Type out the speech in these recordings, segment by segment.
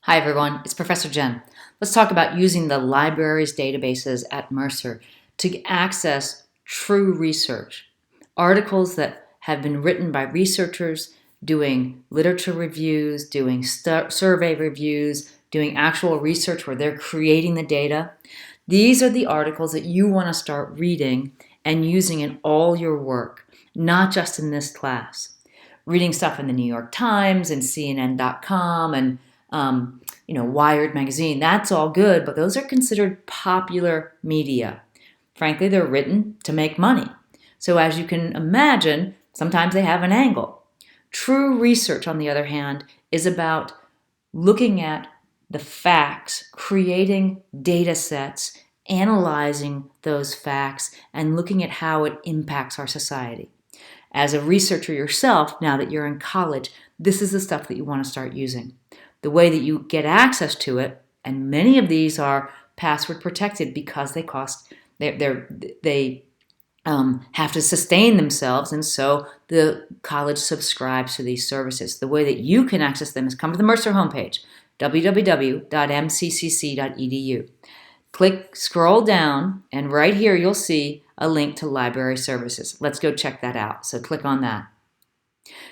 Hi everyone, it's Professor Jen. Let's talk about using the library's databases at Mercer to access true research. Articles that have been written by researchers doing literature reviews, doing survey reviews, doing actual research where they're creating the data. These are the articles that you want to start reading and using in all your work, not just in this class. Reading stuff in the New York Times and CNN.com and Wired magazine, that's all good, but those are considered popular media. Frankly, they're written to make money. So as you can imagine, sometimes they have an angle. True research, on the other hand, is about looking at the facts, creating data sets, analyzing those facts, and looking at how it impacts our society. As a researcher yourself, now that you're in college, this is the stuff that you want to start using. The way that you get access to it, and many of these are password protected because they have to sustain themselves, and so the college subscribes to these services. The way that you can access them is come to the Mercer homepage, www.mccc.edu. Scroll down, and right here you'll see a link to library services. Let's go check that out. So click on that.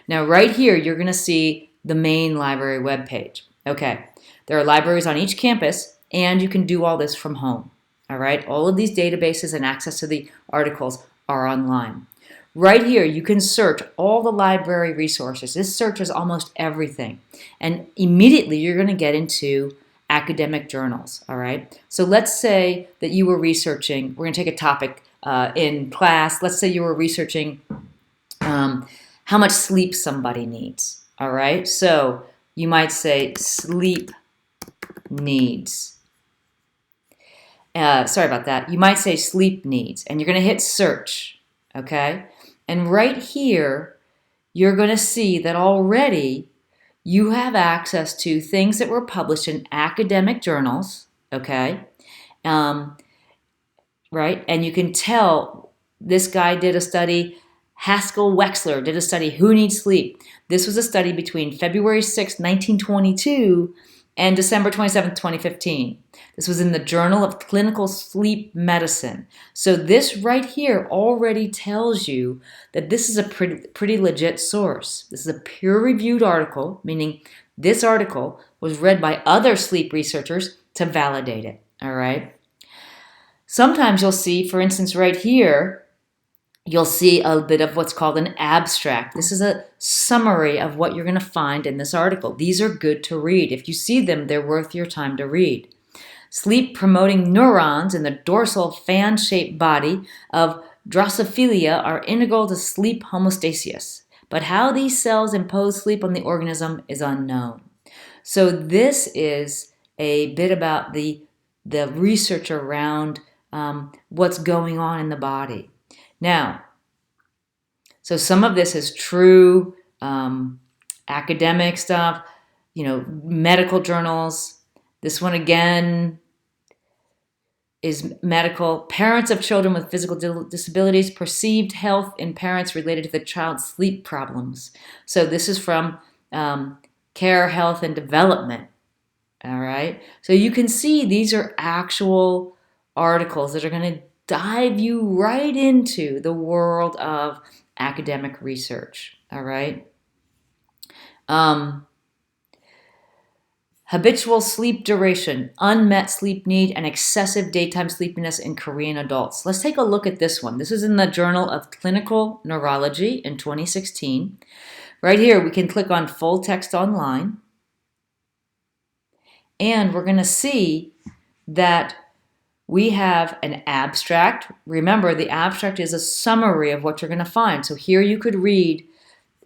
Now right here you're going to see the main library webpage. Okay, there are libraries on each campus, and you can do all this from home. All right, all of these databases and access to the articles are online. Right here, you can search all the library resources. This searches almost everything, and immediately you're going to get into academic journals. All right, so let's say that you were researching. We're going to take a topic in class. Let's say you were researching how much sleep somebody needs. All right, so you might say sleep needs. Sorry about that. You might say sleep needs, and you're going to hit search, okay? And right here, you're going to see that already you have access to things that were published in academic journals, okay? Right? And you can tell this guy did a study. Haskell Wexler did a study, Who Needs Sleep? This was a study between February 6, 1922 and December 27, 2015. This was in the Journal of Clinical Sleep Medicine. So this right here already tells you that this is a pretty legit source. This is a peer-reviewed article, meaning this article was read by other sleep researchers to validate it, all right? Sometimes you'll see, for instance, right here, you'll see a bit of what's called an abstract. This is a summary of what you're going to find in this article. These are good to read. If you see them, they're worth your time to read. Sleep-promoting neurons in the dorsal fan-shaped body of Drosophila are integral to sleep homeostasis, but how these cells impose sleep on the organism is unknown. So this is a bit about the research around what's going on in the body. Now, so some of this is true academic stuff, medical journals. This one again is medical. Parents of children with physical disabilities, perceived health in parents related to the child's sleep problems. So this is from Care, Health, and Development. All right. So you can see these are actual articles that are going to dive you right into the world of academic research. All right. Habitual sleep duration, unmet sleep need, and excessive daytime sleepiness in Korean adults. Let's take a look at this one. This is in the Journal of Clinical Neurology in 2016. Right here, we can click on full text online. And we're going to see that we have an abstract. Remember, the abstract is a summary of what you're going to find. So here you could read,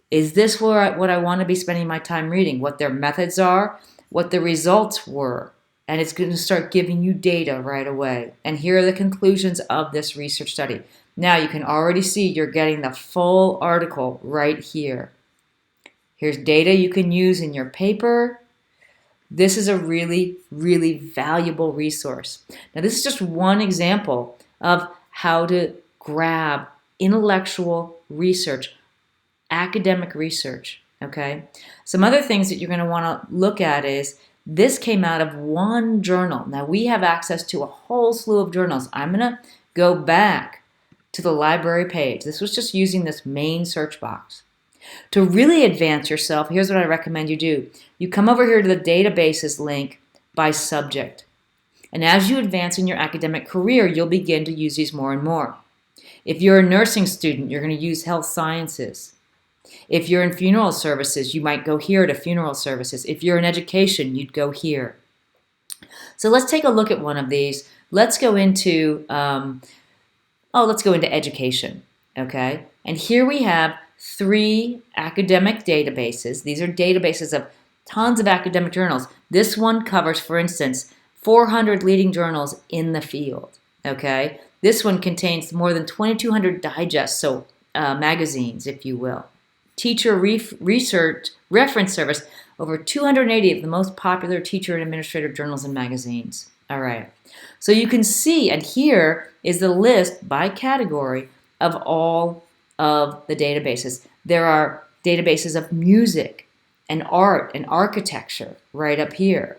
is this what I want to be spending my time reading? What their methods are, what the results were. And it's going to start giving you data right away. And here are the conclusions of this research study. Now you can already see you're getting the full article right here. Here's data you can use in your paper. This is a really, really valuable resource. Now, this is just one example of how to grab intellectual research, academic research, okay? Some other things that you're going to want to look at is This came out of one journal. Now we have access to a whole slew of journals. I'm going to go back to the library page. This was just using this main search box. To really advance yourself, here's what I recommend you do. You come over here to the databases link by subject. And as you advance in your academic career, you'll begin to use these more and more. If you're a nursing student, you're going to use health sciences. If you're in funeral services, you might go here to funeral services. If you're in education, you'd go here. So let's take a look at one of these. Let's go into education, okay? And here we have 3 academic databases. These are databases of tons of academic journals. This one covers, for instance, 400 leading journals in the field, okay? This one contains more than 2,200 digests, so magazines, if you will. Teacher Research Reference Service, over 280 of the most popular teacher and administrator journals and magazines. All right. So you can see, and here is the list by category of all of the databases. There are databases of music and art and architecture right up here.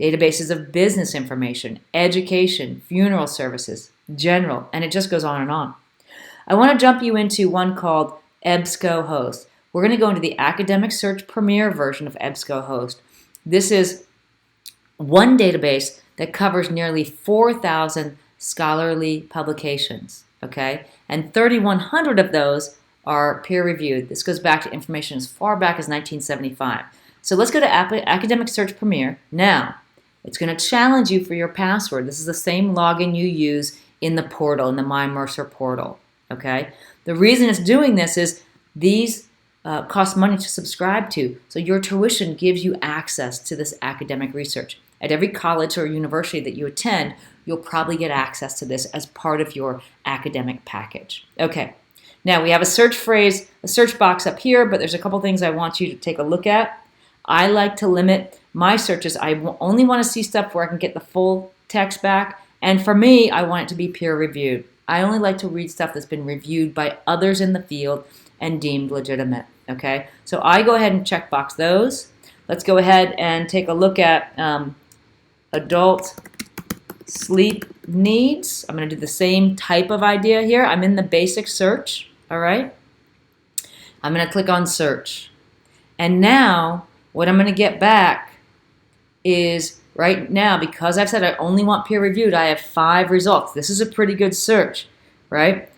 Databases of business information, education, funeral services, general, and it just goes on and on. I want to jump you into one called EBSCOhost. We're going to go into the Academic Search Premier version of EBSCOhost. This is one database that covers nearly 4,000 scholarly publications, okay? And 3,100 of those are peer-reviewed. This goes back to information as far back as 1975. So let's go to Academic Search Premier. Now, it's going to challenge you for your password. This is the same login you use in the portal, in the My Mercer portal, okay? The reason it's doing this is these cost money to subscribe to, so your tuition gives you access to this academic research. At every college or university that you attend, you'll probably get access to this as part of your academic package. Okay, now we have a search box up here, but there's a couple things I want you to take a look at. I like to limit my searches. I only want to see stuff where I can get the full text back, and for me, I want it to be peer-reviewed. I only like to read stuff that's been reviewed by others in the field and deemed legitimate, okay? So I go ahead and checkbox those. Let's go ahead and take a look at adult sleep needs. I'm going to do the same type of idea here. I'm in the basic search, all right? I'm going to click on search. And now what I'm going to get back is right now, because I've said I only want peer-reviewed, I have 5 results. This is a pretty good search, right?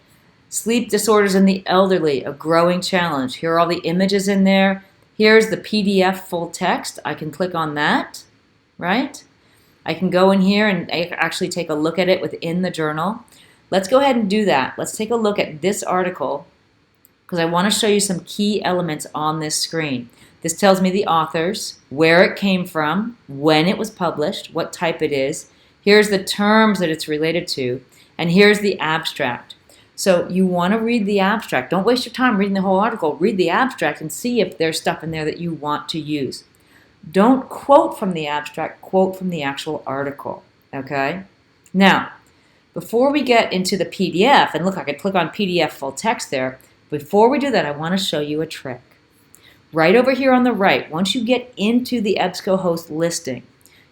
Sleep disorders in the elderly, a growing challenge. Here are all the images in there. Here's the PDF full text. I can click on that, right? I can go in here and actually take a look at it within the journal. Let's go ahead and do that. Let's take a look at this article because I want to show you some key elements on this screen. This tells me the authors, where it came from, when it was published, what type it is. Here's the terms that it's related to, and here's the abstract. So you want to read the abstract. Don't waste your time reading the whole article. Read the abstract and see if there's stuff in there that you want to use. Don't quote from the abstract, quote from the actual article, okay? Now, before we get into the PDF, and look, I could click on PDF full text there. Before we do that, I want to show you a trick. Right over here on the right, once you get into the EBSCOhost listing,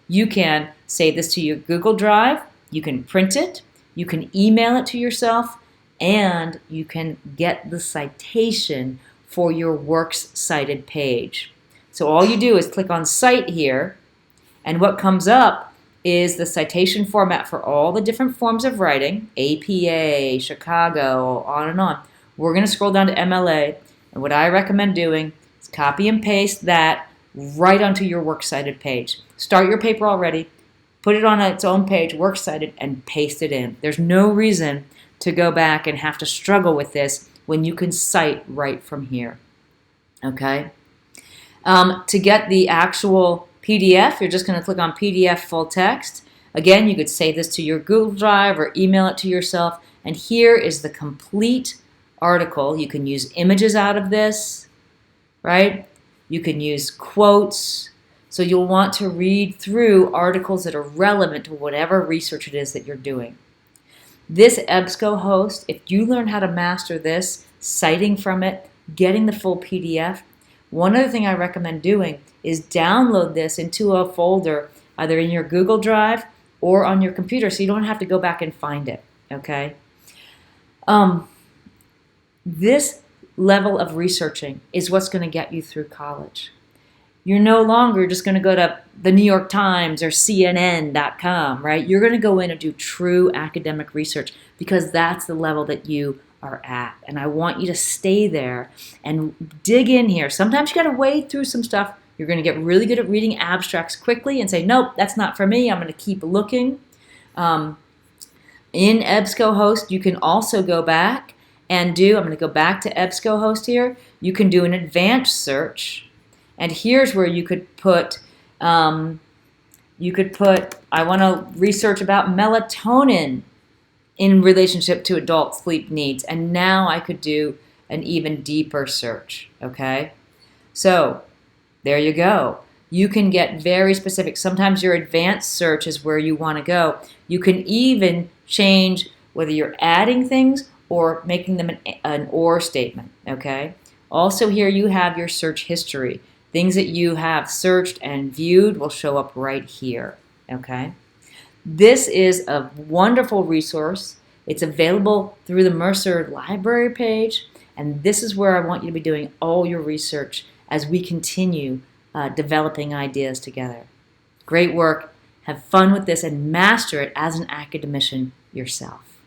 you can save this to your Google Drive, you can print it, you can email it to yourself, and you can get the citation for your Works Cited page. So all you do is click on Cite here, and what comes up is the citation format for all the different forms of writing, APA, Chicago, on and on. We're going to scroll down to MLA, and what I recommend doing is copy and paste that right onto your Works Cited page. Start your paper already, put it on its own page, Works Cited, and paste it in. There's no reason to go back and have to struggle with this when you can cite right from here, okay? To get the actual PDF, you're just going to click on PDF full text. Again, you could save this to your Google Drive or email it to yourself, and here is the complete article. You can use images out of this, right? You can use quotes. So you'll want to read through articles that are relevant to whatever research it is that you're doing. This EBSCOhost, if you learn how to master this, citing from it, getting the full PDF, One other thing I recommend doing is download this into a folder, either in your Google Drive or on your computer, so you don't have to go back and find it, okay? This level of researching is what's going to get you through college. You're no longer just going to go to the New York Times or CNN.com, right? You're going to go in and do true academic research because that's the level that you are at. And I want you to stay there and dig in here. Sometimes you got to wade through some stuff. You're going to get really good at reading abstracts quickly and say, nope, that's not for me. I'm going to keep looking. In EBSCOhost, you can also go back and I'm going to go back to EBSCOhost here. You can do an advanced search. And here's where you could put, I want to research about melatonin in relationship to adult sleep needs. And now I could do an even deeper search, okay? So there you go. You can get very specific. Sometimes your advanced search is where you want to go. You can even change whether you're adding things or making them an or statement, okay? Also here you have your search history. Things that you have searched and viewed will show up right here, okay? This is a wonderful resource. It's available through the Mercer library page, and this is where I want you to be doing all your research as we continue developing ideas together. Great work. Have fun with this and master it as an academician yourself.